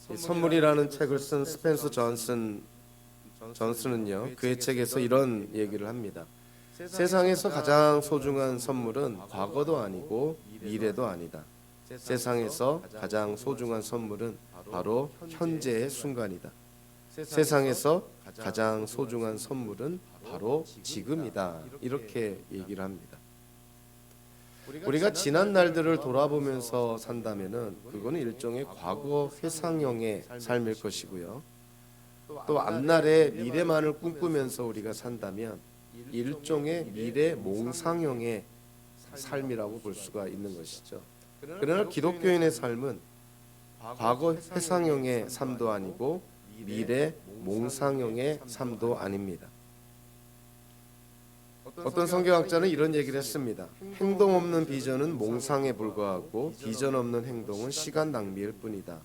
이 선물이라는 책을 쓴 스펜서 존슨은요, 그의 책에서 이런 얘기를 합니다. 세상에서 가장 소중한 선물은 과거도 아니고 미래도 아니다. 세상에서 가장 소중한 선물은 바로 현재의 순간이다. 세상에서 가장 소중한 선물은 바로 지금이다. 이렇게 얘기를 합니다. 우리가 지난 날들을 돌아보면서 산다면은 그거는 일종의 과거 회상형의 삶일 것이고요. 또 앞날의 미래만을 꿈꾸면서 우리가 산다면 일종의 미래 몽상형의 삶이라고 볼 수가 있는 것이죠. 그러나 기독교인의 삶은 과거 회상형의 삶도 아니고 미래 몽상형의 삶도 아닙니다. 어떤 성경학자는 이런 얘기를 했습니다. 행동 없는 비전은 몽상에 불과하고 비전 없는 행동은 시간 낭비일 뿐이다.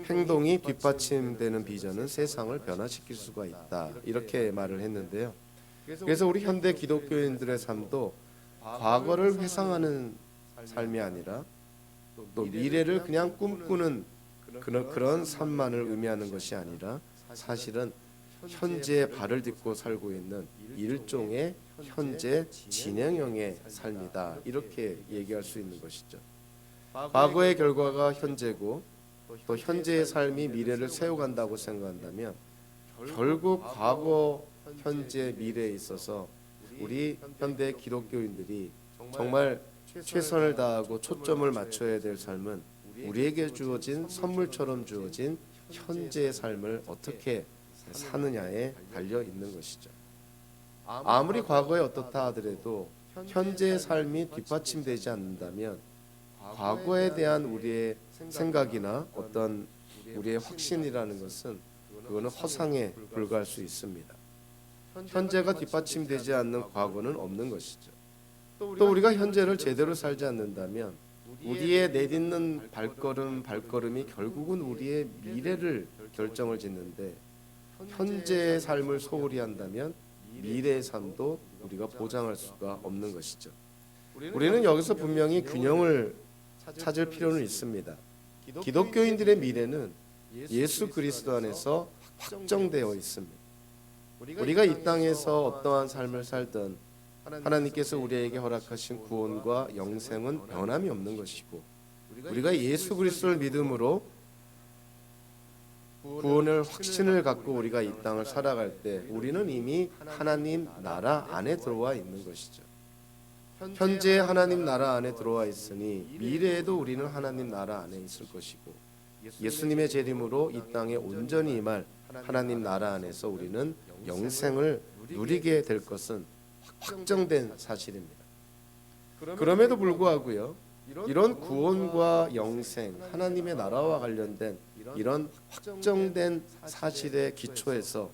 행동이 뒷받침되는 비전은 세상을 변화시킬 수가 있다. 이렇게 말을 했는데요. 그래서 우리 현대 기독교인들의 삶도 과거를 회상하는 삶이 아니라 또 미래를 그냥 꿈꾸는 그런 삶만을 의미하는 것이 아니라 사실은 현재에 발을 딛고 살고 있는 일종의 현재 진행형의 삶이다. 이렇게 얘기할 수 있는 것이죠. 과거의 결과가 현재고 또 현재의 삶이 미래를 세워간다고 생각한다면 결국 과거, 현재, 미래에 있어서 우리 현대 기독교인들이 정말 최선을 다하고 초점을 맞춰야 될 삶은 우리에게 주어진 선물처럼 주어진 현재의 삶을 어떻게 사느냐에 달려 있는 것이죠. 아무리 과거에 어떻다 하더라도 현재의 삶이 뒷받침되지 않는다면 과거에 대한 우리의 생각이나 어떤 우리의 확신이라는 것은 그거는 허상에 불과할 수 있습니다. 현재가 뒷받침되지 않는 과거는 없는 것이죠. 또 우리가 현재를 제대로 살지 않는다면 우리의 내딛는 발걸음이 결국은 우리의 미래를 결정을 짓는데 현재의 삶을 소홀히 한다면 미래의 삶도 우리가 보장할 수가 없는 것이죠. 우리는 여기서 분명히 균형을 찾을 필요는 있습니다. 기독교인들의 미래는 예수 그리스도 안에서 확정되어 있습니다. 우리가 이 땅에서 어떠한 삶을 살든 하나님께서 우리에게 허락하신 구원과 영생은 변함이 없는 것이고 우리가 예수 그리스도를 믿음으로 구원을 확신을 갖고 우리가 이 땅을 살아갈 때 우리는 이미 하나님 나라 안에 들어와 있는 것이죠. 현재 하나님 나라 안에 들어와 있으니 미래에도 우리는 하나님 나라 안에 있을 것이고 예수님의 재림으로 이 땅에 온전히 임할 하나님 나라 안에서 우리는 영생을 누리게 될 것은 확정된 사실입니다. 그럼에도 불구하고요, 이런 구원과 영생, 하나님의 나라와 관련된 이런 확정된 사실의 기초에서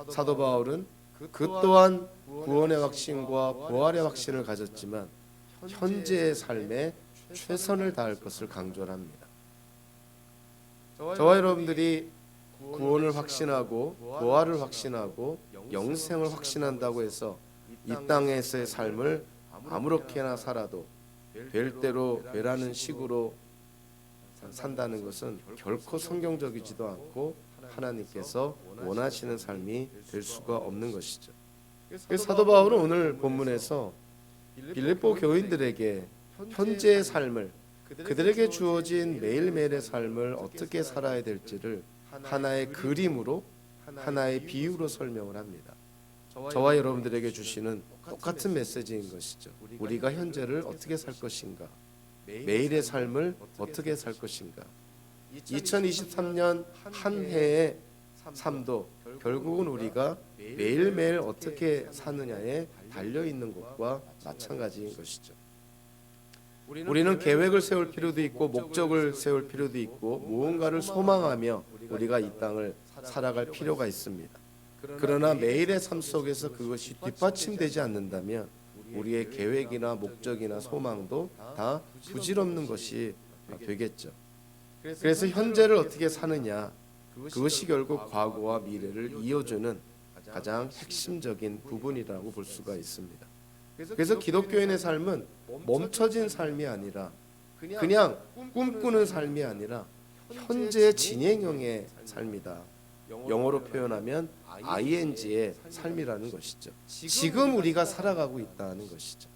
사도 바울은 그 또한 구원의 확신과 부활의 확신을 가졌지만 현재의 삶에 최선을 다할 것을 강조합니다. 저와 여러분들이 구원을 확신하고 부활을 확신하고 영생을 확신한다고 해서 이 땅에서의 삶을 아무렇게나 살아도 될 대로 되라는 식으로 산다는 것은 결코 성경적이지도 않고 하나님께서 원하시는 삶이 될 수가 없는 것이죠. 사도 바울은 오늘 본문에서 빌립보 교인들에게 현재의 삶을 그들에게 주어진 매일매일의 삶을 어떻게 살아야 될지를 하나의 그림으로 하나의 비유로 설명을 합니다. 저와 여러분들에게 주시는 똑같은 메시지인 것이죠. 우리가 현재를 어떻게 살 것인가? 매일의 삶을 어떻게 살 것인가? 2023년 한 해의 삶도 결국은 우리가 매일매일 어떻게 사느냐에 달려있는 것과 마찬가지인 것이죠. 우리는 계획을 세울 필요도 있고 목적을 세울 필요도 있고 무언가를 소망하며 우리가 이 땅을 살아갈 필요가 있습니다. 그러나 매일의 삶 속에서 그것이 뒷받침되지 않는다면 우리의 계획이나 목적이나 소망도 다 부질없는 것이 되겠죠. 그래서 현재를 어떻게 사느냐, 그것이 결국 과거와 미래를 이어주는 가장 핵심적인 부분이라고 볼 수가 있습니다. 그래서 기독교인의 삶은 멈춰진 삶이 아니라 그냥 꿈꾸는 삶이 아니라 현재 진행형의 삶이다. 영어로 표현하면 ing의 삶이라는 것이죠. 지금 우리가 살아가고 있다는 것이죠.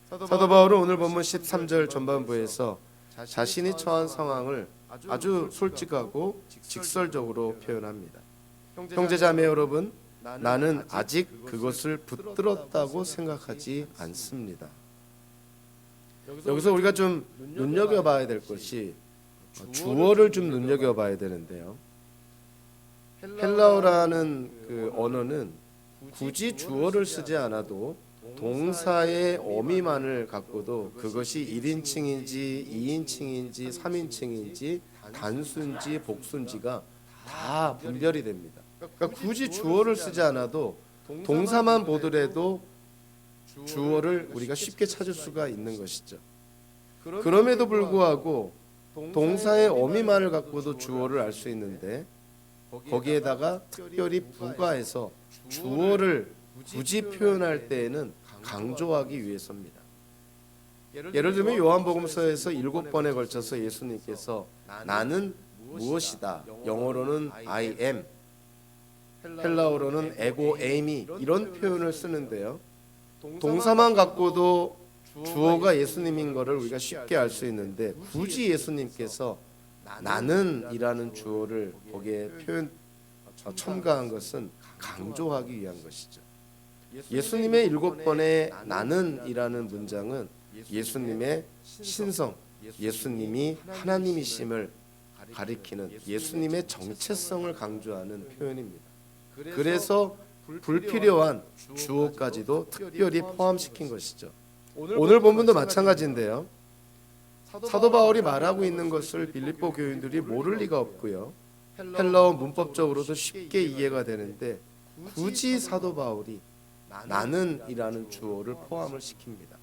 사도 바울은 오늘 본문 13절 전반부에서 자신이 처한 상황을 아주 솔직하고 직설적으로 표현합니다. 형제자매 여러분, 나는 아직 그것을 붙들었다고 생각하지 않습니다. 여기서 우리가 좀 눈여겨봐야 될 것이 주어를 좀 눈여겨봐야 되는데요. 헬라어라는 그 언어는 굳이 주어를 쓰지 않아도 동사의 어미만을 갖고도 그것이 1인칭인지 2인칭인지 3인칭인지 단수인지 복수인지가 다 분별이 됩니다. 그러니까 굳이 주어를 쓰지 않아도 동사만 보더라도 주어를 우리가 쉽게 찾을 수가 있는 것이죠. 그럼에도 불구하고 동사의 어미만을 갖고도 주어를 알 수 있는데 거기에다가 특별히 부가해서 주어를 굳이 표현할 때에는 강조하기 위해서입니다. 예를 들면 요한복음서에서 7번에 걸쳐서 예수님께서 나는 무엇이다, 영어로는 I am, 헬라어로는 에고 에이미 이런 표현을 쓰는데요. 동사만 갖고도 주어가 예수님인 것을 우리가 쉽게 알 수 있는데 굳이 예수님께서 나는 이라는 주어를 거기에 첨가한 것은 강조하기 위한 것이죠. 예수님의 7번의 나는 이라는 문장은 예수님의 신성, 예수님이 하나님이심을 가리키는 예수님의 정체성을 강조하는 표현입니다. 그래서 불필요한 주어까지도 특별히 포함시킨 것이죠. 오늘 본문도 마찬가지인데요. 사도 바울이 말하고 있는 것을 빌립보 교인들이 모를 리가 없고요. 헬라어 문법적으로도 쉽게 이해가 되는데 굳이 사도 바울이 나는이라는 주어를 포함을 시킵니다.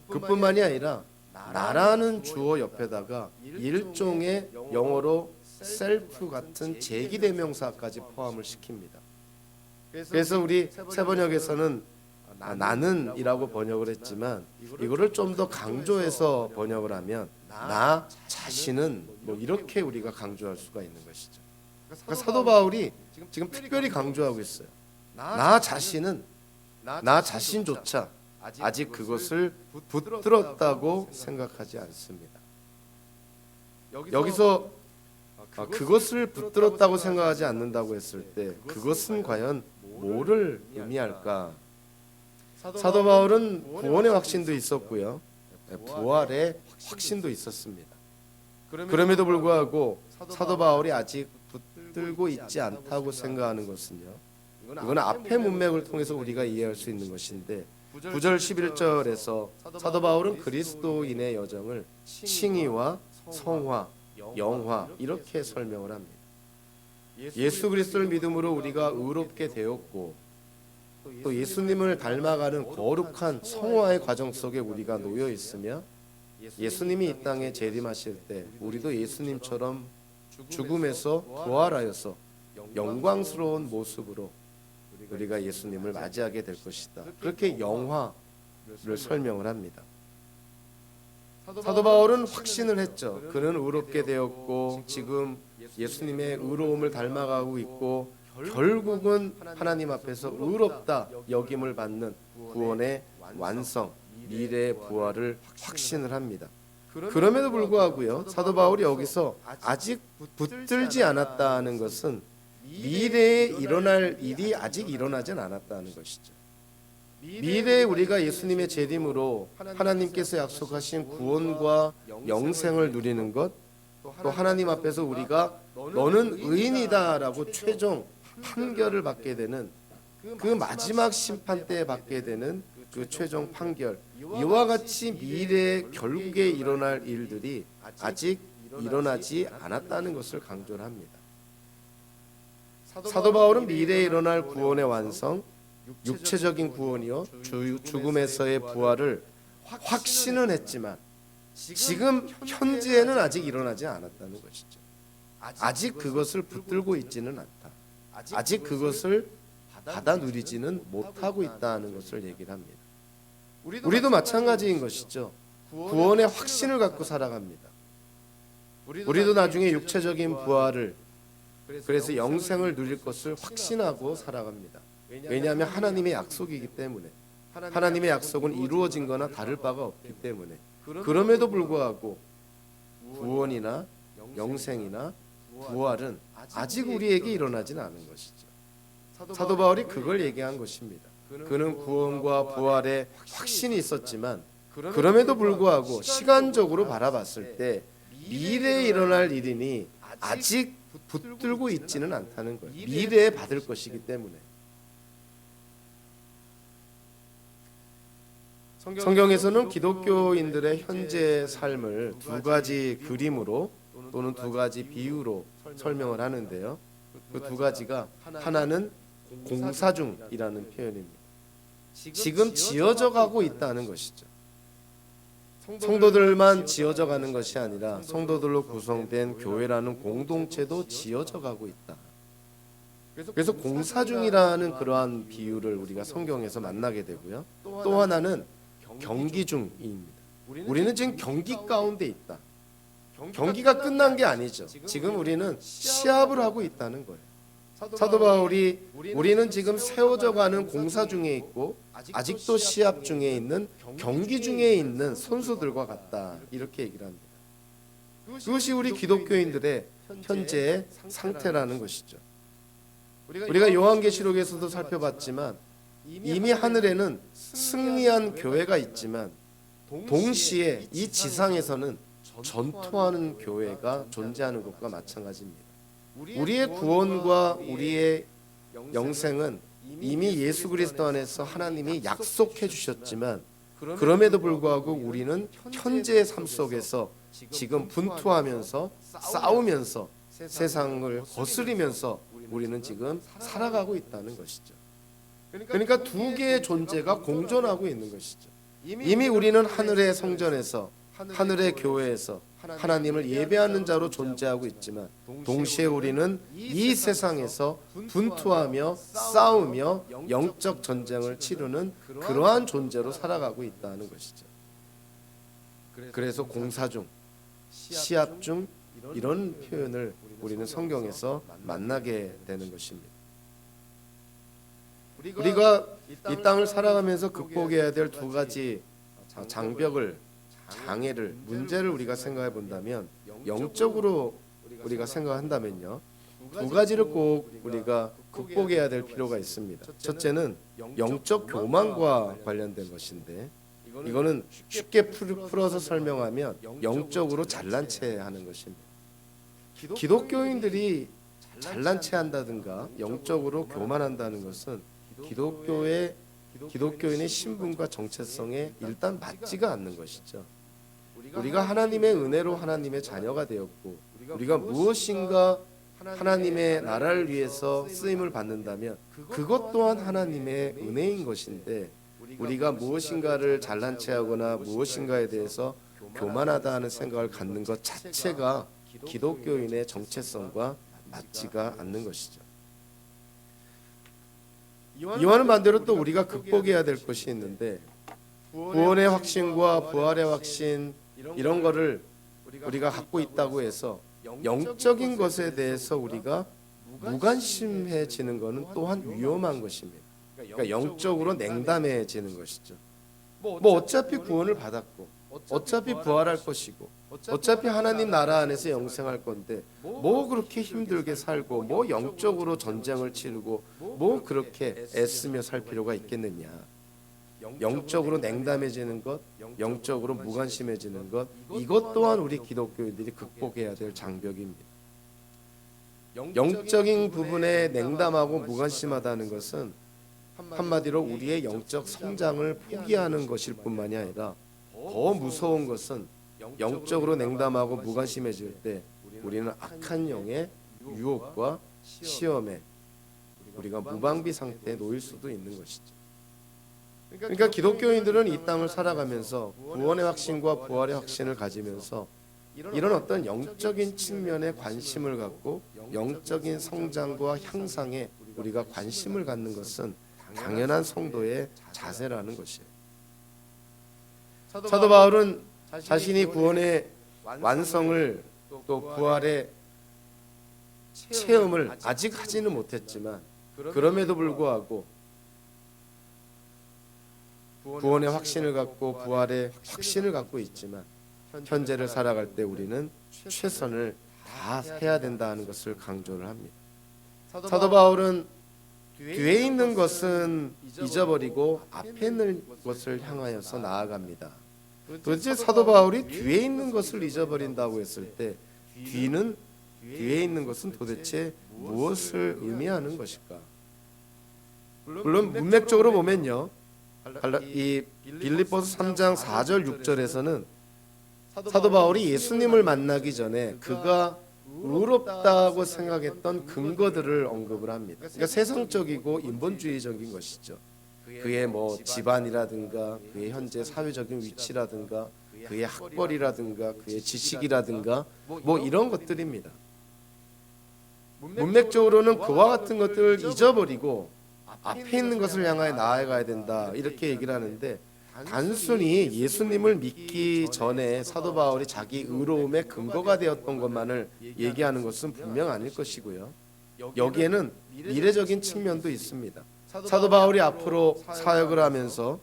그뿐만이 아니라 나라는 주어 옆에다가 일종의 영어로 셀프 같은 제기대명사까지 포함을 시킵니다. 그래서 우리 세번역에서는 나는이라고 번역을 했지만 이거를 좀 더 강조해서 번역을 하면 나 자신은 뭐 이렇게 우리가 강조할 수가 있는 것이죠. 그러니까 사도 바울이 지금 특별히 강조하고 있어요. 나 자신은 나 자신조차 아직 그것을 붙들었다고 생각하지 않습니다. 여기서 그것을 붙들었다고 생각하지 않는다고 했을 때 그것은 과연 뭐를 의미할까? 사도 바울은 구원의 확신도 있었고요, 부활의 확신도 있었습니다. 그럼에도 불구하고 사도 바울이 아직 붙들고 있지 않다고 생각하는 것은요, 이건 앞의 문맥을 통해서 우리가 이해할 수 있는 것인데 9절 11절에서 사도 바울은 그리스도인의 여정을 칭의와 성화, 영화 이렇게 설명을 합니다. 예수 그리스도를 믿음으로 우리가 의롭게 되었고 또 예수님을 닮아가는 거룩한 성화의 과정 속에 우리가 놓여 있으며 예수님이 이 땅에 재림하실 때 우리도 예수님처럼 죽음에서 부활하여서 영광스러운 모습으로 우리가 예수님을 맞이하게 될 것이다. 그렇게 영화를 설명을 합니다. 사도 바울은 확신을 했죠. 그는 의롭게 되었고 지금 예수님의 의로움을 닮아가고 있고 결국은 하나님 앞에서 의롭다 여김을 받는 구원의 완성, 미래의 부활을 확신을 합니다. 그럼에도 불구하고요, 사도 바울이 여기서 아직 붙들지 않았다는 것은 미래에 일어날 일이 아직 일어나진 않았다는 것이죠. 미래에 우리가 예수님의 재림으로 하나님께서 약속하신 구원과 영생을 누리는 것, 또 하나님 앞에서 우리가 너는 의인이다라고 최종 판결을 받게 되는 그 마지막 심판 때에 받게 되는 그 최종 판결, 이와 같이 미래에 결국에 일어날 일들이 아직 일어나지 않았다는 것을 강조를 합니다. 사도 바울은 미래에 일어날 구원의 완성, 육체적인 구원이요 죽음에서의 부활을 확신은 했지만 지금 현재에는 아직 일어나지 않았다는 것이죠. 아직 그것을 붙들고 있지는 않다. 아직 그것을 받아 누리지는 못하고 있다는 것을 얘기를 합니다. 우리도 마찬가지인 것이죠. 구원의 확신을 갖고 살아갑니다. 우리도 나중에 육체적인 부활을, 그래서 영생을 누릴 것을 확신하고 살아갑니다. 왜냐하면 하나님의 약속이기 때문에. 하나님의 약속은 이루어진 거나 다를 바가 없기 때문에. 그럼에도 불구하고 구원이나 영생이나 부활은 아직 우리에게 일어나진 않은 것이죠. 사도 바울이 그걸 얘기한 것입니다. 그는 구원과 부활에 확신이 있었지만 그럼에도 불구하고 시간적으로 바라봤을 때 미래에 일어날 일이니 아직 붙들고 있지는 않다는 거예요. 미래에 받을 것이기 때문에. 성경에서는 기독교인들의 현재 삶을 두 가지 그림으로 또는 두 가지 비유로 설명을 하는데요. 그 두 가지가, 하나는 공사 중이라는 표현입니다. 지금 지어져 가고 있다는 것이죠. 성도들만 지어져 가는 것이 아니라 성도들로 구성된 교회라는 공동체도 지어져 가고 있다. 그래서 공사 중이라는 그러한 비유를 우리가 성경에서 만나게 되고요. 또 하나는 경기 중입니다. 우리는 지금 경기 가운데 있다. 경기가 끝난 게 아니죠. 지금 우리는 시합을 하고 있다는 거예요. 사도 바울이 우리는 지금 세워져 가는 공사 중에 있고 아직도 시합 중에 있는, 경기 중에 있는 선수들과 같다, 이렇게 얘기를 합니다. 그것이 우리 기독교인들의 현재의 상태라는 것이죠. 우리가 요한계시록에서도 살펴봤지만 이미 하늘에는 승리한 교회가 있지만 동시에 이 지상에서는 전투하는 교회가 존재하는 것과 마찬가지입니다. 우리의 구원과 우리의 영생은 이미 예수 그리스도 안에서 하나님이 약속해 주셨지만 그럼에도 불구하고 우리는 현재의 삶 속에서 지금 분투하면서 싸우면서 세상을 거스리면서 우리는 지금 살아가고 있다는 것이죠. 그러니까 두 개의 존재가 공존하고 있는 것이죠. 이미 우리는 하늘의 성전에서, 하늘의 교회에서 하나님을 예배하는 자로 존재하고 있지만 동시에 우리는 이 세상에서 분투하며 싸우며 영적 전쟁을 치르는 그러한 존재로 살아가고 있다는 것이죠. 그래서 공사 중, 시합 중, 이런 표현을 우리는 성경에서 만나게 되는 것입니다. 우리가 이 땅을 살아가면서 극복해야 될 두 가지 장애를, 문제를 우리가 생각해 본다면, 영적으로 우리가 생각한다면요, 두 가지를 꼭 우리가 극복해야 될 필요가 있습니다. 첫째는 영적 교만과 관련된 것인데, 이거는 쉽게 풀어서 설명하면 영적으로 잘난 체 하는 것입니다. 기독교인들이 잘난 체 한다든가 영적으로 교만한다는 것은 기독교인의 신분과 정체성에 일단 맞지가 않는 것이죠. 우리가 하나님의 은혜로 하나님의 자녀가 되었고, 우리가 무엇인가 하나님의 나라를 위해서 쓰임을 받는다면 그것 또한 하나님의 은혜인 것인데, 우리가 무엇인가를 잘난 체하거나 무엇인가에 대해서 교만하다 하는 생각을 갖는 것 자체가 기독교인의 정체성과 맞지가 않는 것이죠. 이와는 반대로 또 우리가 극복해야 될 것이 있는데, 구원의 확신과 부활의 확신, 이런 거를 우리가 갖고 있다고 해서 영적인 것에 대해서 우리가 무관심해지는 것은 또한 위험한 것입니다. 그러니까 영적으로 냉담해지는 것이죠. 어차피 구원을 받았고, 어차피 부활할 것이고, 어차피 하나님 나라 안에서 영생할 건데 그렇게 힘들게 살고 영적으로 전쟁을 치르고 그렇게 애쓰며 살 필요가 있겠느냐. 영적으로 냉담해지는 것, 영적으로 무관심해지는 것, 이것 또한 우리 기독교인들이 극복해야 될 장벽입니다. 영적인 부분에 냉담하고 무관심하다는 것은 한마디로 우리의 영적 성장을 포기하는 것일 뿐만이 아니라, 더 무서운 것은 영적으로 냉담하고 무관심해질 때 우리는 악한 영의 유혹과 시험에 우리가 무방비 상태에 놓일 수도 있는 것이죠. 그러니까 기독교인들은 이 땅을 살아가면서 구원의 확신과 부활의 확신을 가지면서 이런 어떤 영적인 측면에 관심을 갖고 영적인 성장과 향상에 우리가 관심을 갖는 것은 당연한 성도의 자세라는 것이에요. 사도 바울은 자신이 구원의 완성을 또 부활의 체험을 아직 하지는 못했지만 그럼에도 불구하고 구원의 확신을 갖고 부활의 확신을 갖고 있지만 현재를 살아갈 때 우리는 최선을 다 해야 된다는 것을 강조를 합니다. 사도 바울은 뒤에 있는 것은 잊어버리고 앞에 있는 것을 향하여서 나아갑니다. 도대체 사도 바울이 뒤에 있는 것을 잊어버린다고 했을 때 뒤에 있는 것은 도대체 무엇을 의미하는 것일까? 물론 문맥적으로 보면요, 이 빌립보서 3장 4절 6절에서는 사도 바울이 예수님을 만나기 전에 그가 의롭다고 생각했던 근거들을 언급을 합니다. 그러니까 세상적이고 인본주의적인 것이죠. 그의 뭐 집안이라든가 그의 현재 사회적인 위치라든가 그의 학벌이라든가 그의 지식이라든가 뭐 이런 것들입니다. 문맥적으로는 그와 같은 것들을 잊어버리고 앞에 있는 것을 향하여 나아가야 된다 이렇게 얘기를 하는데, 단순히 예수님을 믿기 전에 사도 바울이 자기 의로움의 근거가 되었던 것만을 얘기하는 것은 분명 아닐 것이고요. 여기에는 미래적인 측면도 있습니다. 사도 바울이 앞으로 사역을 하면서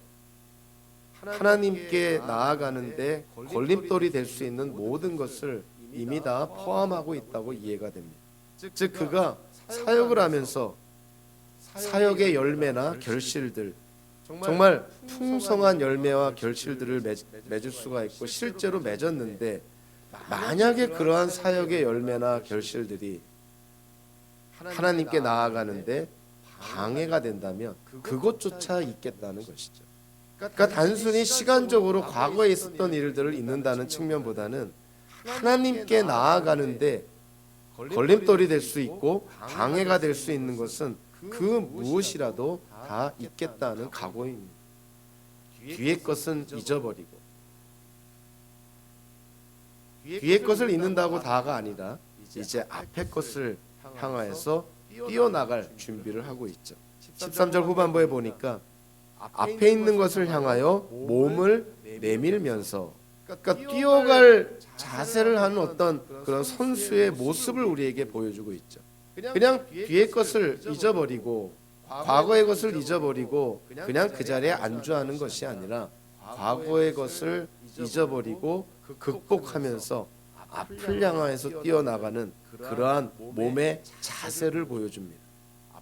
하나님께 나아가는데 걸림돌이 될 수 있는 모든 것을 이미 다 포함하고 있다고 이해가 됩니다. 즉 그가 사역을 하면서 사역의 열매나 결실들, 정말 풍성한 열매와 결실들을 맺을 수가 있고 실제로 맺었는데, 만약에 그러한 사역의 열매나 결실들이 하나님께 나아가는데 방해가 된다면 그것조차 있겠다는 것이죠. 그러니까 단순히 시간적으로 과거에 있었던 일들을 잊는다는 측면보다는 하나님께 나아가는데 걸림돌이 될 수 있고 방해가 될 수 있는 것은 그 무엇이라도 다 있겠다는 각오입니다. 뒤의 것은 잊어버리고, 뒤의 것을 잊는다고 다가 아니라 이제 앞의 것을 향하여서 뛰어나갈 준비를 하고 있죠. 13절 후반부에 보니까 앞에 있는 것을 향하여 몸을 내밀면서, 그러니까 뛰어갈 자세를 하는 어떤 그런 선수의 모습을 우리에게 보여주고 있죠. 그냥 뒤의 것을 잊어버리고 과거의 것을 잊어버리고 그냥 그 자리에 안주하는 것이 아니라 과거의 것을 잊어버리고 극복하면서 앞을 향하여서 뛰어나가는 그러한 몸의 자세를 보여줍니다.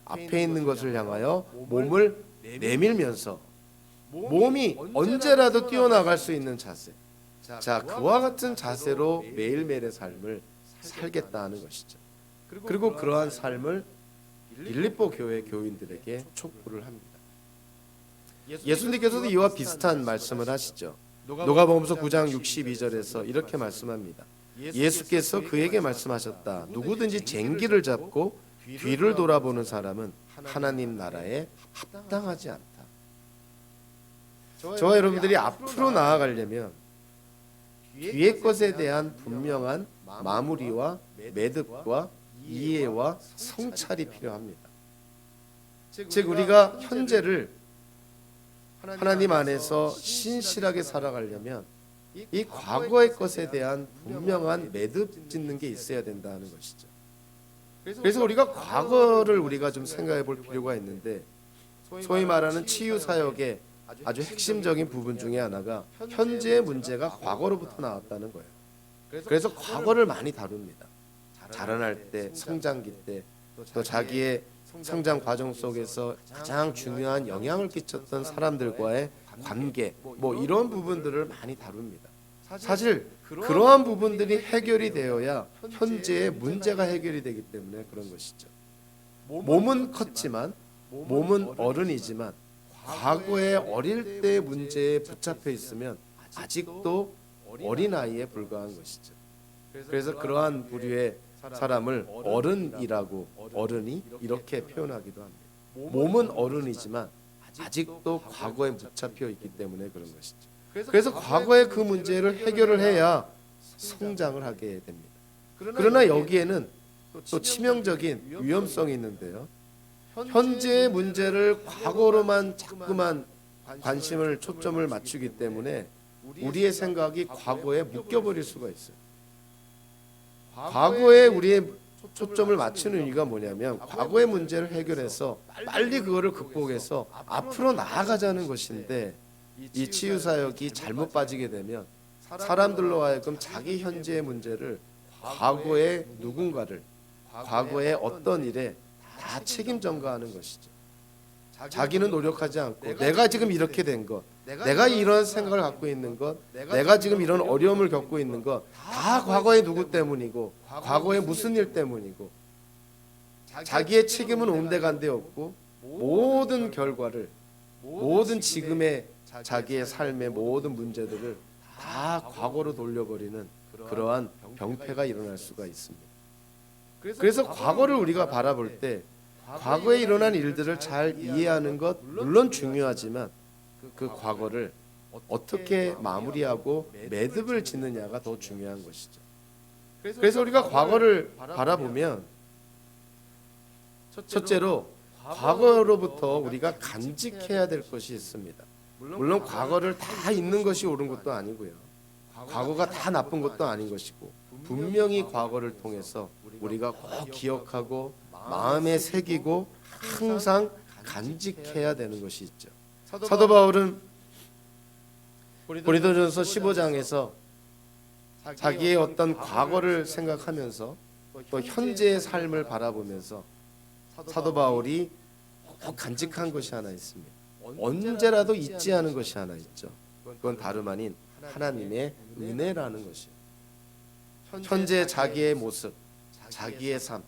앞에 있는 것을 향하여 몸을 내밀면서 몸이 언제라도 뛰어나갈 수 있는 자세. 자, 그와 같은 자세로 매일매일의 삶을 살겠다는 것이죠. 그리고 그러한 삶을 빌립보 교회 교인들에게 촉구를 합니다. 예수님께서도 이와 비슷한 말씀을 하시죠. 누가복음서 9장 62절에서 이렇게 말씀합니다. 예수께서 그에게 말씀하셨다. 누구든지 쟁기를 잡고 뒤를 돌아보는 사람은 하나님 나라에 합당하지 않다. 저와 여러분들이 앞으로 나아가려면 뒤의 것에 대한 분명한 마무리와 매듭과 이해와 성찰이 필요합니다. 즉 우리가 현재를 하나님 안에서 신실하게 살아가려면 이 과거의 것에 대한 분명한 매듭 짓는 게 있어야 된다는 것이죠. 그래서 우리가 과거를 우리가 좀 생각해 볼 필요가 있는데, 소위 말하는 치유 사역의 아주 핵심적인 부분 중에 하나가 현재의 문제가 과거로부터 나왔다는 거예요. 그래서 과거를 많이 다룹니다. 자라날 때, 성장기 때, 또 자기의 성장 과정 속에서 가장 중요한 영향을 끼쳤던 사람들과의 관계, 뭐 이런 부분들을 많이 다룹니다. 사실 그러한 부분들이 해결이 되어야 현재의 문제가 해결이 되기 때문에 그런 것이죠. 몸은 컸지만, 몸은 어른이지만 과거의 어릴 때 문제에 붙잡혀 있으면 아직도 어린아이에 불과한 것이죠. 그래서 그러한 부류의 사람을 어른이라고, 어른이 이렇게 표현하기도 합니다. 몸은 어른이지만 아직도 과거에 붙잡혀 있기 때문에 그런 것이죠. 그래서 과거의 그 문제를 해결을 해야 성장을 하게 됩니다. 그러나 여기에는 또 치명적인 위험성이 있는데요. 현재의 문제를 과거로만 자꾸만 관심을 초점을 맞추기 때문에 우리의 생각이 과거에 묶여버릴 수가 있어요. 과거에 우리의 초점을 맞추는 이유가 뭐냐면 과거의 문제를 해결해서 빨리 그거를 극복해서 앞으로 나아가자는 것인데, 이 치유사역이 잘못 빠지게 되면 사람들로 하여금 자기 현재의 문제를 과거의 누군가를, 과거의 어떤 일에 다 책임 전가하는 것이죠. 자기는 노력하지 않고 내가 지금 이렇게 된 것, 내가 이런 생각을 갖고 있는 것, 내가 지금 이런 어려움을 겪고 있는 것 다 과거의 누구 때문이고 과거의 무슨 일 때문이고, 자기의 책임은 온데간데 없고 모든 결과를, 모든 지금의 자기의 삶의 모든 문제들을 다 과거로 돌려버리는 그러한 병폐가 일어날 수가 있습니다. 그래서 과거를 우리가 바라볼 때 과거에 일어난 일들을 잘 이해하는 것 물론 중요하지만 그 과거를 어떻게 마무리하고 매듭을 짓느냐가 더 중요한 것이죠. 그래서 우리가 과거를 바라보면 첫째로 과거로부터 우리가 간직해야 될 것이 있습니다. 물론 과거를 다 잊는 것이 옳은 것도 아니고요, 과거가 다 나쁜 것도 아닌 것이고, 분명히 과거를 통해서 우리가 꼭 기억하고 마음에 새기고 항상 간직해야 되는 것이 있죠. 사도 바울은 고린도전서 15장에서 자기의 어떤 과거를 생각하면서 또 현재의 삶을 바라보면서 사도 바울이 꼭 간직한 것이 하나 있습니다. 언제라도 잊지 않은 것이 하나 있죠. 그건 다름 아닌 하나님의 은혜라는 것이에요. 현재 자기의 모습, 자기의 삶,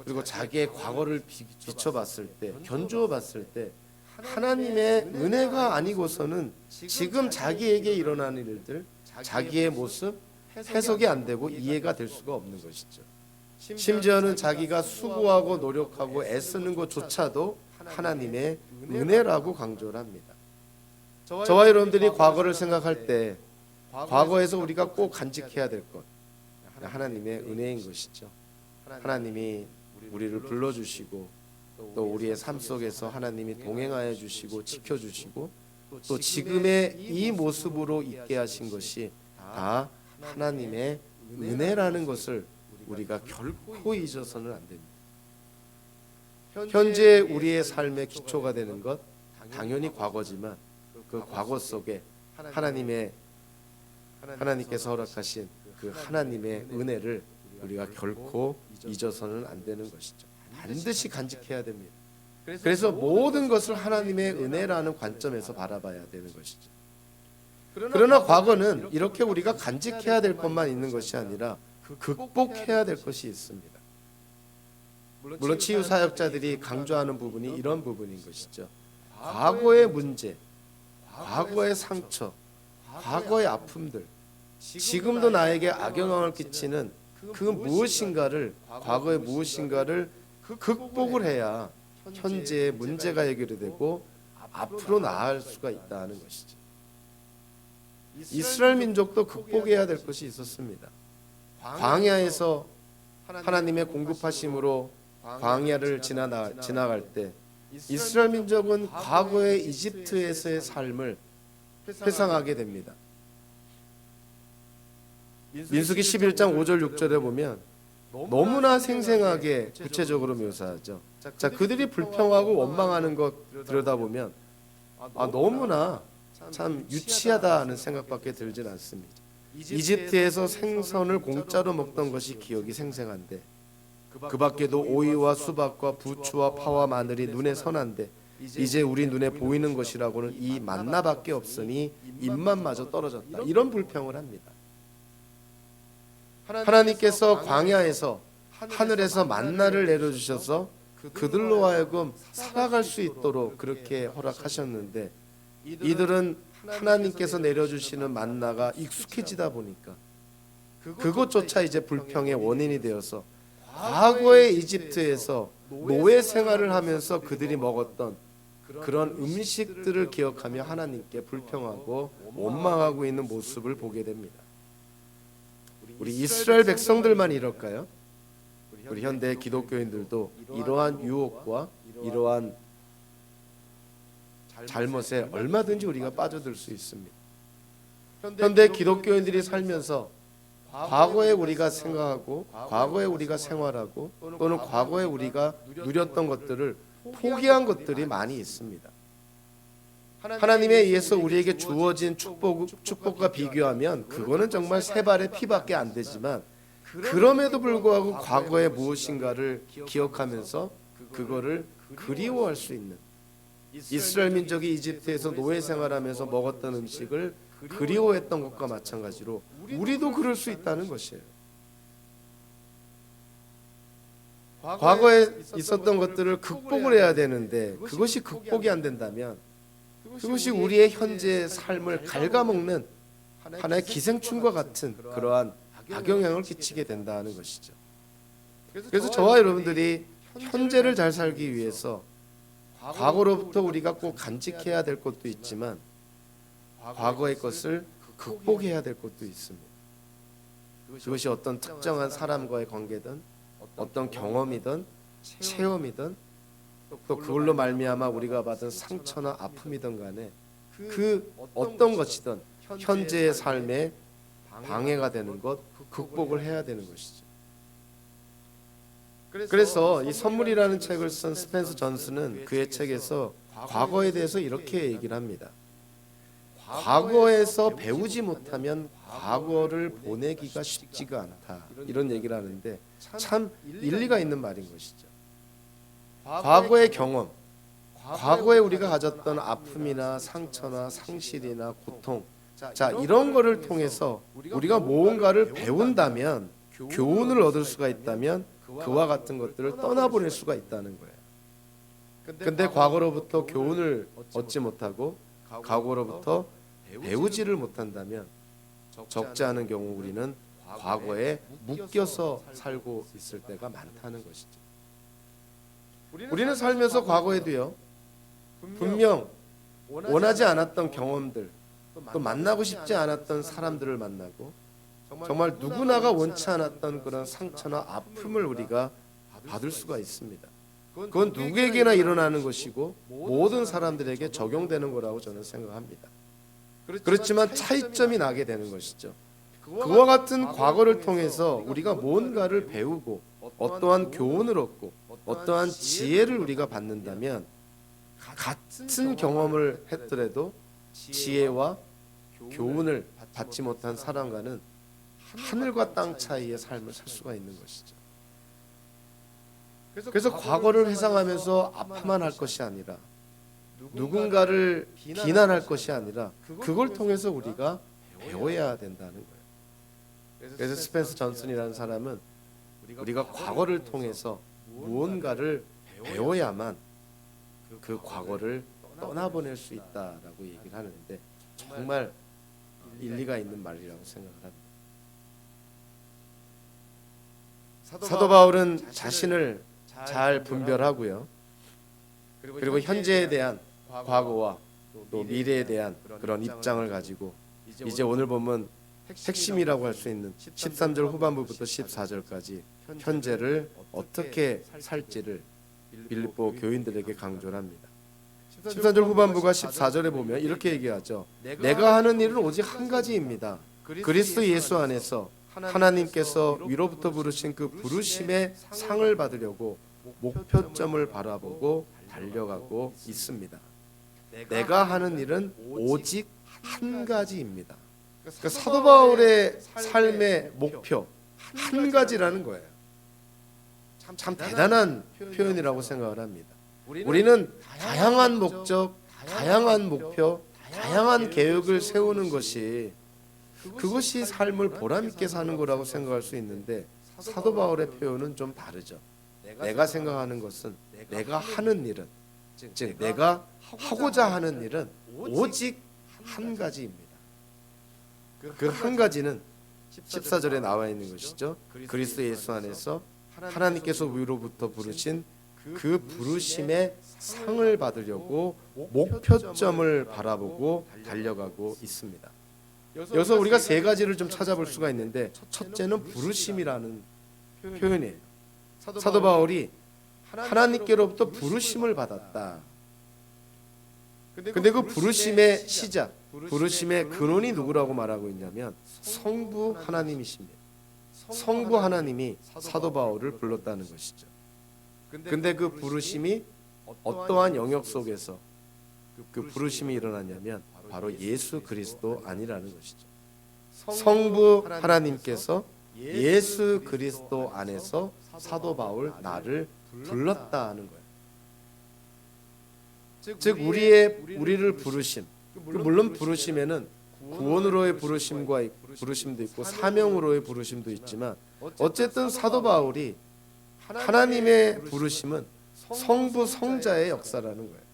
그리고 자기의 과거를 비춰봤을 때, 견주어 봤을 때 하나님의 은혜가 아니고서는 지금 자기에게 일어나는 일들, 자기의 모습 해석이 안 되고 이해가 될 수가 없는 것이죠. 심지어는 자기가 수고하고 노력하고 애쓰는 것조차도 하나님의 은혜라고 강조를 합니다. 저와 여러분들이 과거를 생각할 때 과거에서 우리가 꼭 간직해야 될 것, 하나님의 은혜인 것이죠. 하나님이 우리를 불러주시고 또 우리의 삶 속에서 하나님이 동행하여 주시고 지켜주시고 또 지금의 이 모습으로 있게 하신 것이 다 하나님의 은혜라는 것을 우리가 결코 잊어서는 안 됩니다. 현재 우리의 삶의 기초가 되는 것 당연히 과거지만 그 과거 속에 하나님께서 허락하신 그 하나님의 은혜를 우리가 결코 잊어서는 안 되는 것이죠. 반드시 간직해야 됩니다. 그래서 모든 것을 하나님의 은혜라는 관점에서 바라봐야 되는 것이죠. 그러나 과거는 이렇게 우리가 간직해야 될 것만 있는 것이 아니라 극복해야 될 것이 있습니다. 물론 치유 사역자들이 강조하는 부분이 이런 부분인 것이죠. 과거의 문제, 과거의 상처, 과거의 아픔들, 지금도 나에게 악영향을 끼치는 그 무엇인가를, 과거의 무엇인가를 극복을 해야 현재의 문제가 해결이 되고 앞으로 나아갈 수가 있다는 것이죠. 이스라엘 민족도 극복해야 될 것이 있었습니다. 광야에서 하나님의 공급하심으로 광야를 지나갈 때 이스라엘 민족은 과거의 이집트에서의 삶을 회상하게 됩니다. 민수기 11장 5절 6절에 보면 너무나 생생하게 구체적으로 묘사하죠. 자, 그들이 불평하고 원망하는 것 들여다보면 너무나 참 유치하다는 생각밖에 들진 않습니다. 이집트에서 생선을 공짜로 먹던 것이 기억이 생생한데 그 밖에도 오이와 수박과 부추와 파와 마늘이 눈에 선한데 이제 우리 눈에 보이는 것이라고는 이 만나밖에 없으니 입맛마저 떨어졌다. 이런 불평을 합니다. 하나님께서 광야에서 하늘에서 만나를 내려주셔서 그들로 하여금 살아갈 수 있도록 그렇게 허락하셨는데 이들은 하나님께서 내려주시는 만나가 익숙해지다 보니까 그것조차 이제 불평의 원인이 되어서 과거의 이집트에서 노예 생활을 하면서 그들이 먹었던 그런 음식들을 기억하며 하나님께 불평하고 원망하고 있는 모습을 보게 됩니다. 우리 이스라엘 백성들만 이럴까요? 우리 현대 기독교인들도 이러한 유혹과 이러한 잘못에 얼마든지 우리가 빠져들 수 있습니다. 현대 기독교인들이 살면서 과거에 우리가 생각하고 과거에 우리가 생활하고 또는 과거에 우리가 누렸던 것들을 포기한 것들이 많이 있습니다. 하나님에 의해서 우리에게 주어진 축복과 비교하면 그거는 정말 세 발의 피밖에 안 되지만, 그럼에도 불구하고 과거의 무엇인가를 기억하면서 그거를 그리워할 수 있는, 이스라엘 민족이 이집트에서 노예 생활하면서 먹었던 음식을 그리워했던 것과 마찬가지로 우리도 그럴 수 있다는 것이에요. 과거에 있었던 것들을 극복을 해야 되는데 그것이 극복이 안 된다면 그것이 우리의 현재 삶을 갉아먹는 하나의 기생충과 같은 그러한 악영향을 끼치게 된다는 것이죠. 그래서 저와 여러분들이 현재를 잘 살기 위해서 과거로부터 우리가 꼭 간직해야 될 것도 있지만 과거의 것을 극복해야 될 것도 있습니다. 그것이 어떤 특정한 사람과의 관계든 어떤 경험이든 체험이든 또 그걸로 말미암아 우리가 받은 상처나 아픔이든 간에 그 어떤 것이든 현재의 삶에 방해가 되는 것, 극복을 해야 되는 것이죠. 그래서 이 선물이라는 책을 쓴 스펜서 존슨은 그의 책에서 과거에 대해서 이렇게 얘기를 합니다. 과거에서 배우지 못하면 과거를 보내기가 쉽지가 않다, 이런 얘기를 하는데 참 일리가 있는 말인 것이죠. 과거의 경험, 과거에 우리가 가졌던 아픔이나 상처나 상실이나 고통, 자, 이런 거를 통해서 우리가 무언가를 배운다면, 교훈을 얻을 수가 있다면 그와 같은 것들을 떠나보낼 수가 있다는 거예요. 근데 과거로부터 교훈을 얻지 못하고 과거로부터 배우지를 못한다면 적지 않은 경우 우리는 과거에 묶여서 살고 있을 때가 많다는 것이죠. 우리는 살면서 과거에도요, 분명 원하지 않았던 경험들, 또 만나고 싶지 않았던 사람들을 만나고 정말 누구나가 원치 않았던 그런 상처나 아픔을 우리가 받을 수가 있습니다. 그건 누구에게나 일어나는 것이고 모든 사람들에게 적용되는 거라고 저는 생각합니다. 그렇지만 차이점이 나게 되는 것이죠. 그와 같은 과거를 통해서 우리가 뭔가를 배우고 어떠한 교훈을 얻고 어떠한 지혜를 우리가 받는다면 같은 경험을 했더라도 지혜와 교훈을 받지 못한 사람과는 하늘과 땅 차이의 삶을 살 수가 있는 것이죠. 그래서 과거를 회상하면서 아파만 할 것이 아니라 누군가를 비난할 것이 아니라 그걸 통해서 우리가 배워야 된다는 거예요. 그래서 스펜서 존슨이라는 사람은 우리가 과거를 통해서 무언가를 배워야만 그 과거를 떠나보낼 수 있다라고 얘기를 하는데 정말 일리가 있는 말이라고 생각을 합니다. 사도 바울은 자신을 잘 분별하고요, 그리고 현재에 대한 과거와 또 미래에 대한 그런 입장을 가지고 이제 오늘 보면 핵심이라고 할 수 있는 13절 후반부부터 14절까지 현재를 어떻게 살지를 빌립보 교인들에게 강조를 합니다. 13절 후반부가 14절에 보면 이렇게 얘기하죠. 내가 하는 일은 오직 한 가지입니다. 그리스도 예수 안에서 하나님께서 위로부터 부르신 그 부르심의 상을 받으려고 목표점을 바라보고 달려가고 있습니다. 내가 하는 일은 오직 한 가지입니다. 그러니까 사도 바울의 삶의 목표 한 가지라는 거예요. 참 대단한 표현이라고 생각을 합니다. 우리는 다양한 목적, 다양한 목표, 다양한 계획을 세우는 것이 그것이 삶을 보람있게 사는 거라고 생각할 수 있는데 사도 바울의 표현은 좀 다르죠. 내가 생각하는 것은 내가 하는 일은, 즉 내가 하고자 하는 일은 오직 한 가지입니다. 그 한 가지는 14절에 나와 있는 것이죠. 그리스도 예수 안에서 하나님께서 위로부터 부르신 그 부르심의 상을 받으려고 목표점을 바라보고 달려가고 있습니다. 여기서 우리가 세 가지를 좀 찾아볼 수가 있는데 첫째는 부르심이라는 표현이에요. 사도 바울이 하나님께로부터 부르심을 받았다. 근데 그 부르심의 시작, 부르심의 근원이 누구라고 말하고 있냐면 성부 하나님이십니다. 성부 하나님이 사도 바울을 불렀다는 것이죠. 근데 그 부르심이 어떠한 영역 속에서 그 부르심이 일어났냐면 바로 예수 그리스도 안이라는 것이죠. 성부 하나님께서 예수 그리스도 안에서 사도 바울 나를 불렀다는 거예요. 즉 우리를 부르심, 물론 부르심에는 구원으로의 부르심도 있고 사명으로의 부르심도 있지만 어쨌든 사도 바울이 하나님의 부르심은 성부 성자의 역사라는 거예요.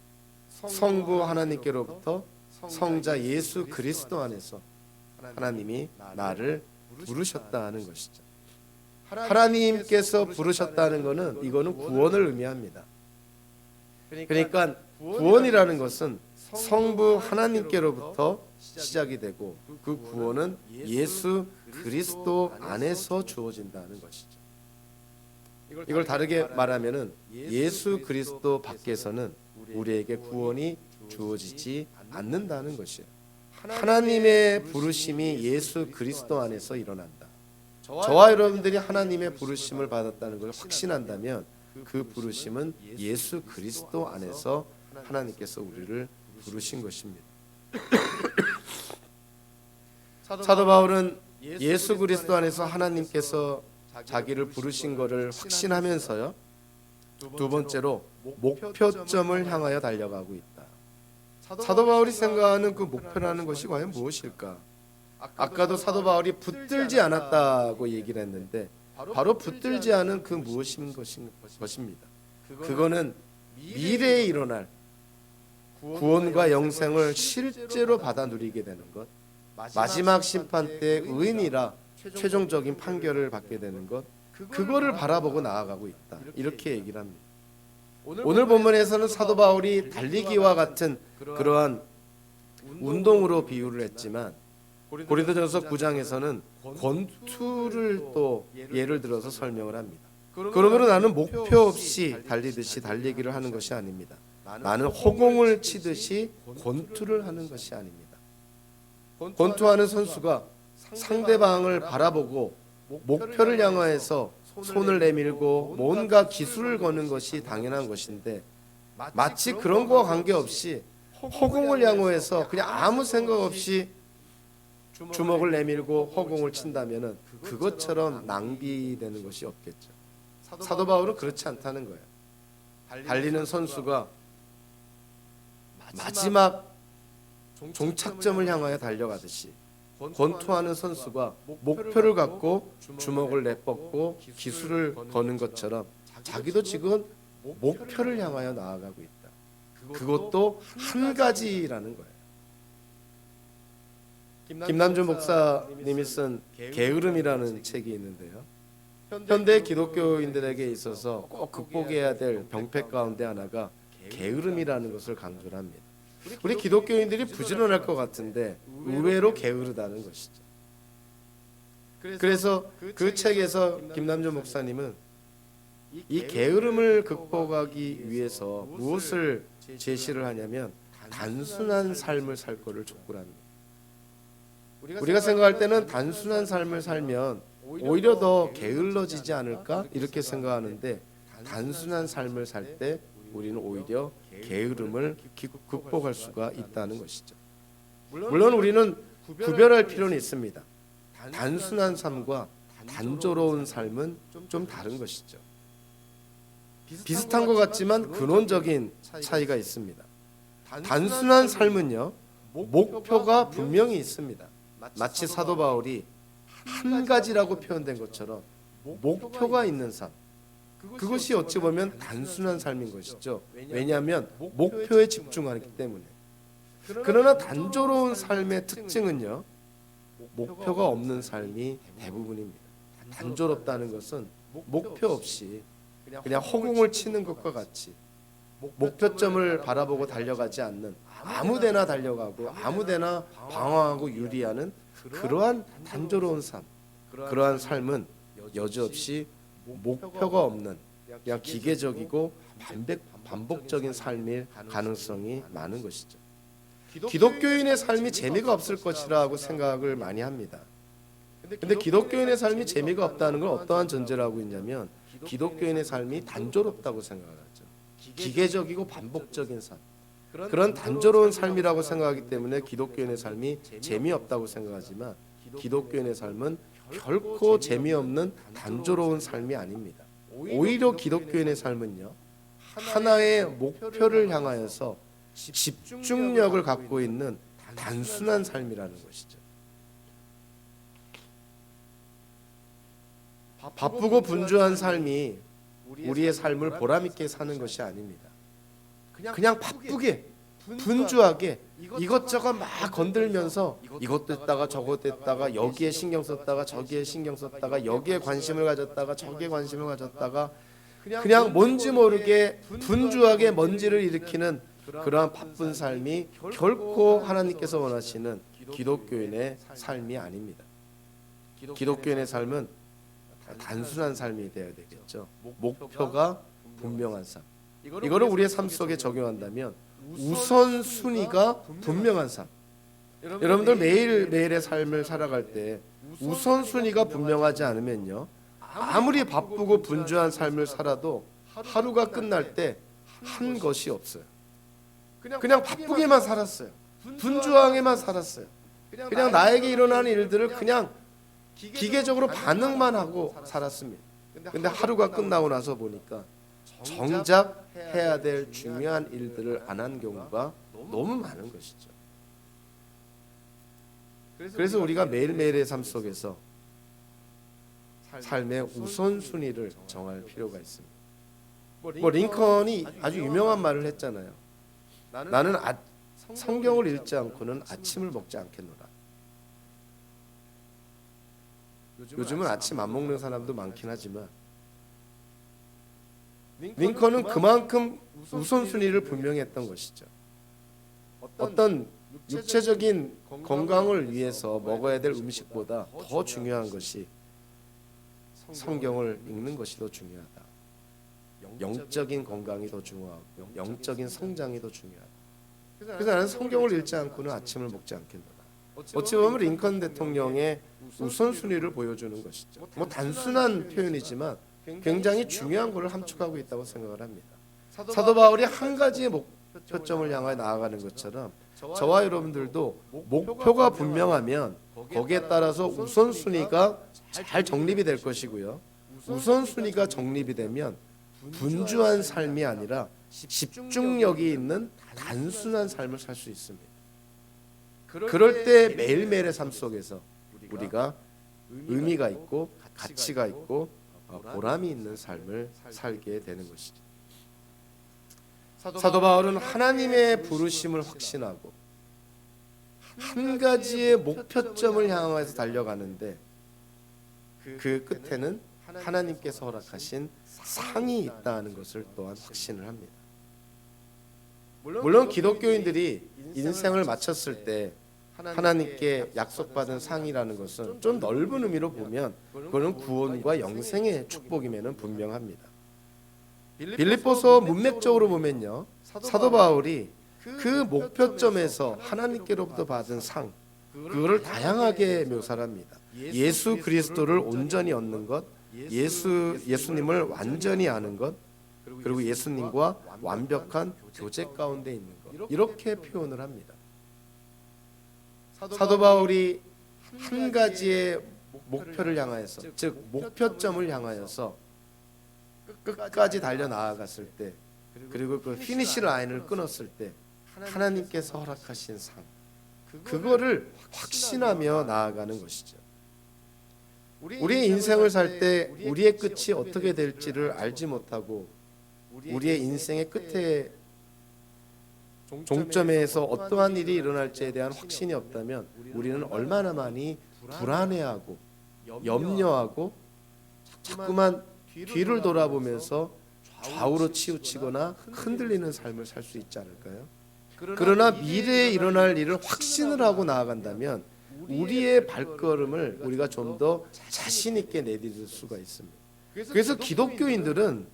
성부 하나님께로부터 성자 예수 그리스도 안에서 하나님이 나를 부르셨다는 것이죠. 하나님께서 부르셨다는 것은 이거는 구원을 의미합니다. 그러니까 구원이라는 것은 성부 하나님께로부터 시작이 되고 그 구원은 예수 그리스도 안에서 주어진다는 것이죠. 이걸 다르게 말하면은 예수 그리스도 밖에서는 우리에게 구원이 주어지지 않는다는 것이에요. 하나님의 부르심이 예수 그리스도 안에서 일어난다. 저와 여러분들이 하나님의 부르심을 받았다는 걸 확신한다면 그 부르심은 예수 그리스도 안에서 하나님께서 우리를 부르신 것입니다. 사도 바울은 예수 그리스도 안에서 하나님께서 자기를 부르신 것을 확신하면서요. 두 번째로 목표점을 향하여 달려가고 있다. 사도 바울이 생각하는 그 목표라는 것이 과연 무엇일까? 아까도 사도 바울이 붙들지 않았다고 얘기를 했는데 바로 붙들지 않은 그 무엇인 것입니다. 그거는 미래에 일어날 구원과 영생을 실제로 받아 누리게 되는 것, 마지막 심판 때 의인이라 최종적인 판결을 받게 되는 것, 그거를 바라보고 나아가고 있다. 이렇게 얘기를 합니다. 오늘 본문에서는 사도 바울이 달리기와 같은 그러한 운동으로 비유를 했지만 고린도전서 9장에서는 권투를 또 예를 들어서 설명을 합니다. 그러므로 나는 목표 없이 달리듯이 달리기를 하는 것이 아닙니다. 나는 허공을 치듯이 권투를 하는 것이 아닙니다. 권투하는 선수가 상대방을 바라보고 목표를 향하여서 손을 내밀고 뭔가 기술을 거는 것이 당연한 것인데 마치 그런 거와 관계없이 허공을 향하여서 그냥 아무 생각 없이 주먹을 내밀고 허공을 친다면은 그것처럼 낭비되는 것이 없겠죠. 사도 바울은 그렇지 않다는 거예요. 달리는 선수가 마지막 종착점을 향하여 달려가듯이 권투하는 선수가 목표를 갖고 주먹을 내뻗고 기술을 거는 것처럼 자기도 지금 목표를 향하여 나아가고 있다. 그것도 한 가지라는 거예요. 김남준 목사님이 쓴 게으름이라는 책이 있는데요. 현대 기독교인들에게 있어서 꼭 극복해야 될 병폐 가운데 하나가 게으름이라는 것을 강조를 합니다. 우리 기독교인들이 부지런할 것 같은데 의외로 게으르다는 것이죠. 그래서 그 책에서 김남준 목사님은 이 게으름을 극복하기 위해서 무엇을 제시를 하냐면 단순한 삶을 살 것을 촉구를 합니다. 우리가 생각할 때는 단순한 삶을 살면 오히려 더 게을러지지 않을까 이렇게 생각하는데 단순한 삶을 살 때 우리는 오히려 게으름을 극복할 수가 있다는 것이죠. 물론 우리는 구별할 필요는 있습니다. 단순한 삶과 단조로운 삶은 좀 다른 것이죠. 비슷한 것 같지만 근원적인 차이가 있습니다. 단순한 삶은요, 목표가 분명히 있습니다. 마치 사도 바울이 한 가지라고 표현된 것처럼 목표가 있는 삶, 그것이 어찌 보면 단순한 삶인 것이죠. 왜냐하면 목표에 집중하기 때문에. 그러나 단조로운 삶의 특징은요, 목표가 없는 삶이 대부분입니다. 단조롭다는 것은 목표 없이 그냥 허공을 치는 것과 같이 목표점을 바라보고 달려가지 않는, 아무데나 달려가고 아무데나 방황하고 유리하는 그러한 단조로운 삶, 그러한 삶은 여지없이 목표가 없는 그냥 기계적이고 반복적인 삶일 가능성이 많은 것이죠. 기독교인의 삶이 재미가 없을 것이라고 생각을 많이 합니다. 근데 기독교인의 삶이 재미가 없다는 건 어떠한 전제를 하고 있냐면 기독교인의 삶이 단조롭다고 생각하죠. 기계적이고 반복적인 삶. 그런 단조로운 삶이라고 생각하기 때문에 기독교인의 삶이 재미없다고 생각하지만 기독교인의 삶은 결코 재미없는 단조로운 삶이 아닙니다. 오히려 기독교인의 삶은요, 하나의 목표를 향하여서 집중력을 갖고 있는 단순한 삶이라는 것이죠. 바쁘고 분주한 삶이 우리의 삶을 보람있게 사는 것이 아닙니다. 그냥 바쁘게 분주하게 이것저것 막 건들면서 이것도 했다가 저것도 했다가 여기에 신경 썼다가 저기에 신경 썼다가 여기에 관심을 가졌다가 저기에 관심을 가졌다가 그냥 뭔지 모르게 분주하게 먼지를 일으키는 그러한 바쁜 삶이 결코 하나님께서 원하시는 기독교인의 삶이 아닙니다. 기독교인의 삶은 단순한 삶이 되어야 되겠죠. 목표가 분명한 삶. 이거를 우리의 삶 속에 적용한다면 우선순위가 분명한 삶. 여러분들 매일매일의 삶을 살아갈 때 우선순위가 분명하지 않으면요, 아무리 바쁘고 분주한 삶을 살아도 하루가 끝날 때 한 것이 없어요. 그냥 바쁘게만 살았어요. 분주하게만 살았어요. 그냥 나에게 일어나는 일들을 그냥 기계적으로 반응만 하고 살았습니다. 근데 하루가 끝나고 나서 보니까 정작 해야 될 중요한 일들을 안 한 경우가 너무 많은 것이죠. 그래서 우리가 매일매일의 삶 속에서 삶의 우선순위를 정할 필요가 있습니다. 링컨이 아주 유명한 말을 했잖아요. 나는 성경을 읽지 않고는 아침을 먹지 않겠노라. 요즘은 아침 안 먹는 사람도 많긴 하지만 링컨은 그만큼 우선순위를 분명히 했던 것이죠. 어떤 육체적인 건강을 위해서 먹어야 될 음식보다 더 중요한 것이 성경을 읽는 것이 더 중요하다. 영적인 건강이 더 중요하고 영적인 성장이 더 중요하다. 그래서 나는 성경을 읽지 않고는 아침을 먹지 않겠노라. 어찌 보면 링컨 대통령의 우선순위를 보여주는 것이죠. 단순한 표현이지만 굉장히 중요한 것을 함축하고 있다고 생각을 합니다. 사도 바울이 한 가지의 목표점을 향해 나아가는 것처럼 저와 여러분들도 목표가 분명하면 거기에 따라서 우선순위가 잘 정립이 될 것이고요. 우선순위가 정립이 되면 분주한 삶이 아니라 집중력이 있는 단순한 삶을 살 수 있습니다. 그럴 때 매일매일의 삶 속에서 우리가 의미가 있고 가치가 있고 보람이 있는 삶을 살게 되는 것이죠. 사도 바울은 하나님의 부르심을 확신하고 한 가지의 목표점을 향해서 달려가는데 그 끝에는 하나님께서 허락하신 상이 있다는 것을 또한 확신을 합니다. 물론 기독교인들이 인생을 마쳤을 때 하나님께 약속받은 상이라는 것은 좀 넓은 의미로 보면 그거는 구원과 영생의 축복임에는 분명합니다. 빌립보서 문맥적으로 보면요, 사도 바울이 그 목표점에서 하나님께로부터 받은 상, 그거를 다양하게 묘사합니다. 예수 그리스도를 온전히 얻는 것, 예수님을 완전히 아는 것, 그리고 예수님과 완벽한 교제 가운데 있는 것, 이렇게 표현을 합니다. 사도 바울이 한 가지의 목표를 향하여서, 즉 목표점을 향하여서 끝까지 달려 나아갔을 때, 그리고 그 피니시 라인을 끊었을 때 하나님께서 허락하신 상, 그거를 확신하며 나아가는 것이죠. 우리의 인생을 살 때 우리의 끝이 어떻게 될지를 알지 못하고 우리의 인생의 끝에 종점에서 어떠한 일이 일어날지에 대한 확신이 없다면 우리는 얼마나 많이 불안해하고 염려하고 자꾸만 뒤를 돌아보면서 좌우로 치우치거나 흔들리는 삶을 살 수 있지 않을까요? 그러나 미래에 일어날 일을 확신을 하고 나아간다면 우리의 발걸음을 우리가 좀 더 자신 있게 내디딜 수가 있습니다. 그래서 기독교인들은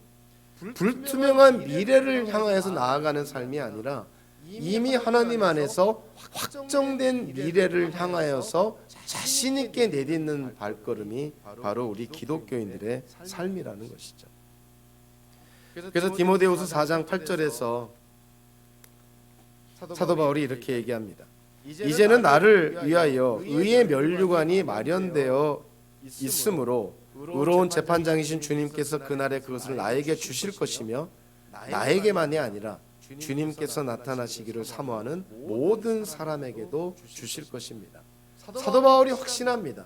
불투명한 미래를 향해서 나아가는 삶이 아니라 이미 하나님 안에서 확정된 미래를 향하여서 자신 있게 내딛는 발걸음이 바로 우리 기독교인들의 삶이라는 것이죠. 그래서 디모데후서 4장 8절에서 사도 바울이 이렇게 얘기합니다. 이제는 나를 위하여 의의 면류관이 마련되어 있으므로 의로운 재판장이신 주님께서 그날에 그것을 나에게 주실 것이며 나에게만이 아니라 주님께서 나타나시기를 사모하는 모든 사람에게도 주실 것입니다. 사도 바울이 확신합니다.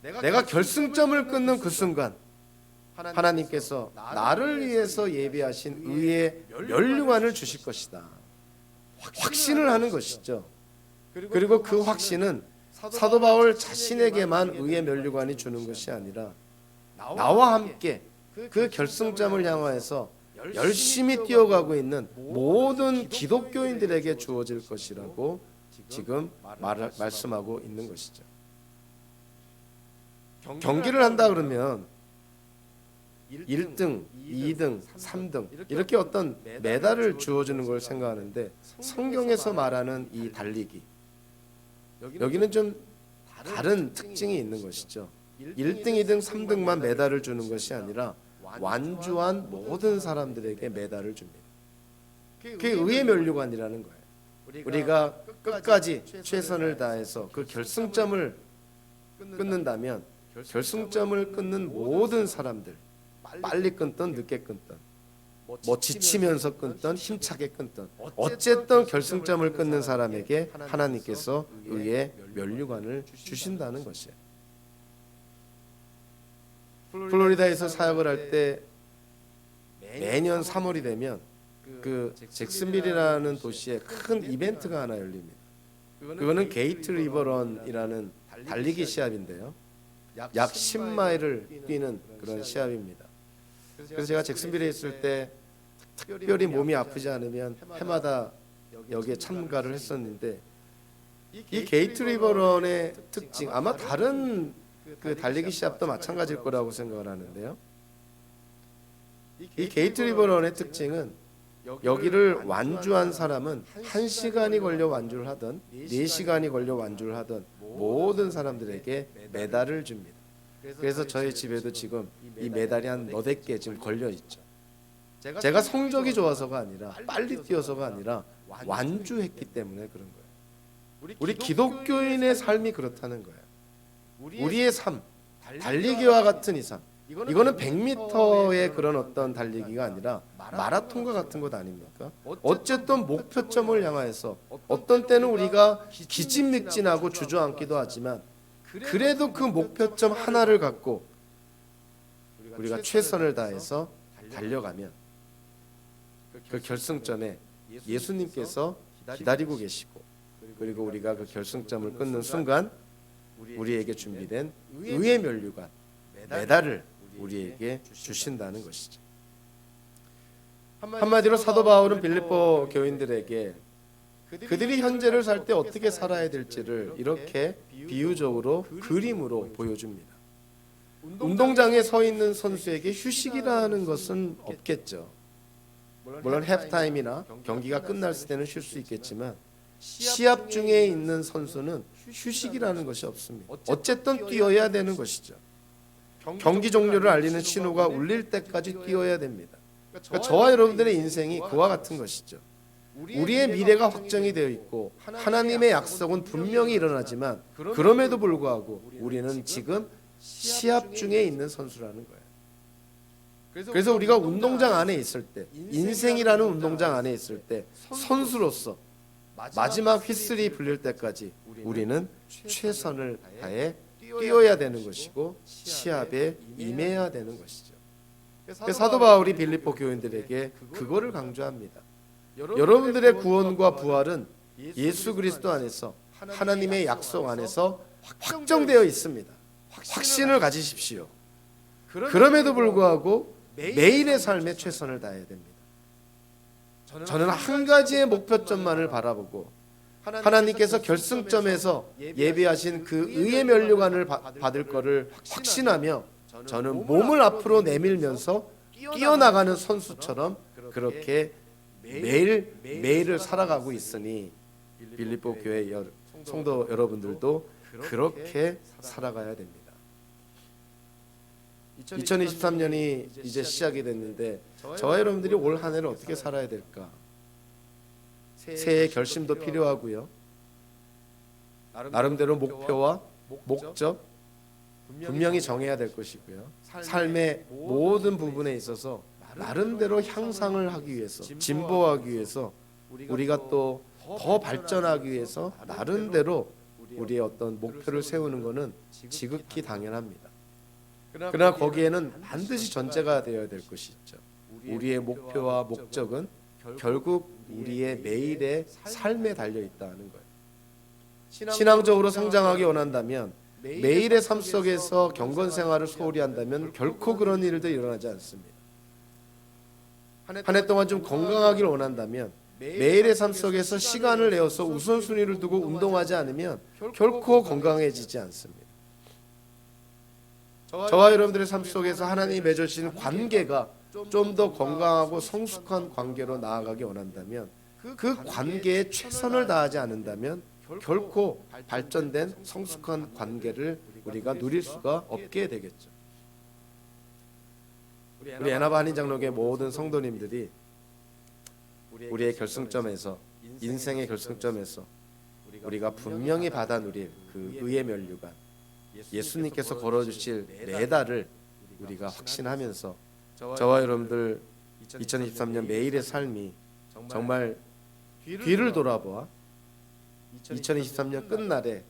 내가 결승점을 끊는 그 순간 하나님께서 나를 위해서 예비하신 의의 면류관을 주실 것이다. 확신을 하는 것이죠. 그리고 그 확신은 사도 바울 자신에게만 의의 면류관이 주는 것이 아니라 나와 함께 그 결승점을 향하여서 열심히 뛰어가고 있는 모든 기독교인들에게 주어질 것이라고 지금 말씀하고 있는 것이죠. 경기를 한다 그러면 1등, 2등, 3등 이렇게 어떤 메달을 주어주는 걸 생각하는데 성경에서 말하는 이 달리기 여기는 좀 다른 특징이 있는 것이죠. 1등, 2등, 3등만 메달을 주는 것이 아니라 완주한 모든 사람들에게 메달을 줍니다. 그게 의의 면류관이라는 거예요. 우리가 끝까지 최선을 다해서 그 결승점을 끊는다면 결승점을 끊는 모든 사람들 빨리 끊든 늦게 끊든 뭐 지치면서 끊든 힘차게 끊든 어쨌든 결승점을 끊는 사람에게 하나님께서 의의 면류관을 주신다는 것이에요. 플로리다에서 사역을 할 때 매년 3월이 되면 그 잭슨빌이라는 도시에 큰 이벤트가 하나 열립니다. 그거는 게이트 리버런이라는 달리기 시합인데요. 약 10마일을 뛰는 그런 시합입니다. 그래서 제가 잭슨빌에 있을 때 특별히 몸이 아프지 않으면 해마다 여기에 참가를 했었는데 이 게이트 리버런의 특징 아마 다른 그 달리기 시합도 마찬가지일 거라고 생각을 하는데요. 이 게이트 리버런의 특징은 여기를 완주한 사람은 1시간이 걸려 완주를 하든 4시간이 걸려 완주를 하든 모든 사람들에게 메달을 줍니다. 그래서 저희 집에도 지금 이 메달이 한 너댓 개 지금 걸려 있죠. 제가 성적이 좋아서가 아니라 빨리 뛰어서가 아니라 완주했기 때문에 그런 거예요. 우리 기독교인의 삶이 그렇다는 거예요. 우리의 삶, 달리기와 같은 이 삶. 이거는 100m의 그런 어떤 달리기가 아니라 마라톤과 같은 것 아닙니까? 어쨌든 목표점을 향하여서 어떤 때는 우리가 기진맥진하고 주저앉기도 하지만 그래도 그 목표점 하나를 갖고 우리가 최선을 다해서 달려가면 그 결승점에 예수님께서 기다리고 계시고 그리고 우리가 그 결승점을 끊는 순간 우리에게 준비된 의의 면류관 메달을 우리에게 주신다는 것이죠. 한마디로 사도 바울은 빌립보 교인들에게 그들이 현재를 살 때 어떻게 살아야 될지를 이렇게 비유적으로 그림으로 보여줍니다. 운동장에 서 있는 선수에게 휴식이라는 것은 없겠죠. 물론 해프타임이나 경기가 끝날 때는 쉴 수 있겠지만 시합 중에 있는 선수는 휴식이라는 것이 없습니다. 어쨌든 뛰어야 되는 것이죠. 경기 종료를 알리는 신호가 울릴 때까지 뛰어야 됩니다. 그러니까 저와 여러분들의 인생이 그와 같은 것이죠. 우리의 미래가 확정이 되어 있고 하나님의 약속은 분명히 일어나지만 그럼에도 불구하고 우리는 지금 시합 중에 있는 선수라는 거예요. 그래서 우리가 운동장 안에 있을 때 인생이라는 운동장 안에 있을 때 선수로서 마지막 휘슬이 불릴 때까지 우리는 최선을 다해 뛰어야 되는 것이고 시합에 임해야 되는 것이죠. 사도 바울이 빌립보 교인들에게 그거를 강조합니다. 여러분들의 구원과 부활은 예수 그리스도 안에서 하나님의 약속 안에서 확정되어 있습니다. 확신을 가지십시오. 그럼에도 불구하고 매일의 삶에 최선을 다해야 됩니다. 저는 한 가지의 목표점만을 바라보고 하나님께서 결승점에서 예비하신 그 의의 면류관을 받을 것을 확신하며 저는 몸을 앞으로 내밀면서 뛰어나가는 선수처럼 그렇게 매일 매일을 살아가고 있으니 빌립보 교회 성도 여러분들도 그렇게 살아가야 됩니다. 2023년이 이제 시작이 됐는데 저와 여러분들이 올 한 해를 어떻게 살아야 될까? 새해 결심도 필요하고요. 나름대로 목표와 목적 분명히 정해야 될 것이고요. 삶의 모든 부분에 있어서 나름대로 향상을 하기 위해서, 진보하기 위해서, 우리가 또 더 발전하기 위해서 나름대로 우리의 어떤 목표를 세우는 것은 지극히 당연합니다. 그러나 거기에는 반드시 전제가 되어야 될 것이 있죠. 우리의 목표와 목적은 결국 우리의 매일의 삶에 달려 있다는 거예요. 신앙적으로 성장하기 원한다면, 매일의 삶 속에서 경건 생활을 소홀히 한다면 결코 그런 일도 일어나지 않습니다. 한 해 동안 좀 건강하기를 원한다면, 매일의 삶 속에서 시간을 내어서 우선순위를 두고 운동하지 않으면 결코 건강해지지 않습니다. 저와 여러분들의 삶 속에서 하나님이 맺어주신 관계가 좀 더 건강하고 성숙한 관계로 나아가기 원한다면, 그 관계에 최선을 다하지 않는다면 결코 발전된 성숙한 관계를 우리가 누릴 수가 없게 되겠죠. 우리 엔하바 한인장로교회 모든 성도님들이 우리의 결승점에서, 인생의 결승점에서 우리가 분명히 받아 누릴 그 의의 면류관, 예수님께서 걸어주실 메달을 우리가 확신하면서 저와 여러분들 2023년 매일의 삶이 정말 뒤를 돌아보아 2023년 끝날에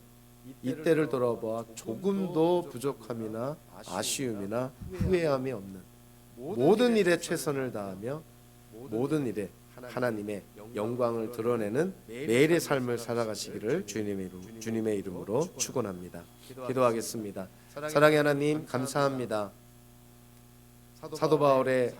이때를 돌아보아 조금도 부족함이나 아쉬움이나 후회함이 없는 모든 일에 최선을 다하며 모든 일에 하나님의 영광을 드러내는 매일의 삶을 살아가시기를 주님의 이름으로 축원합니다. 기도하겠습니다. 사랑의 하나님, 감사합니다. 사도 바울의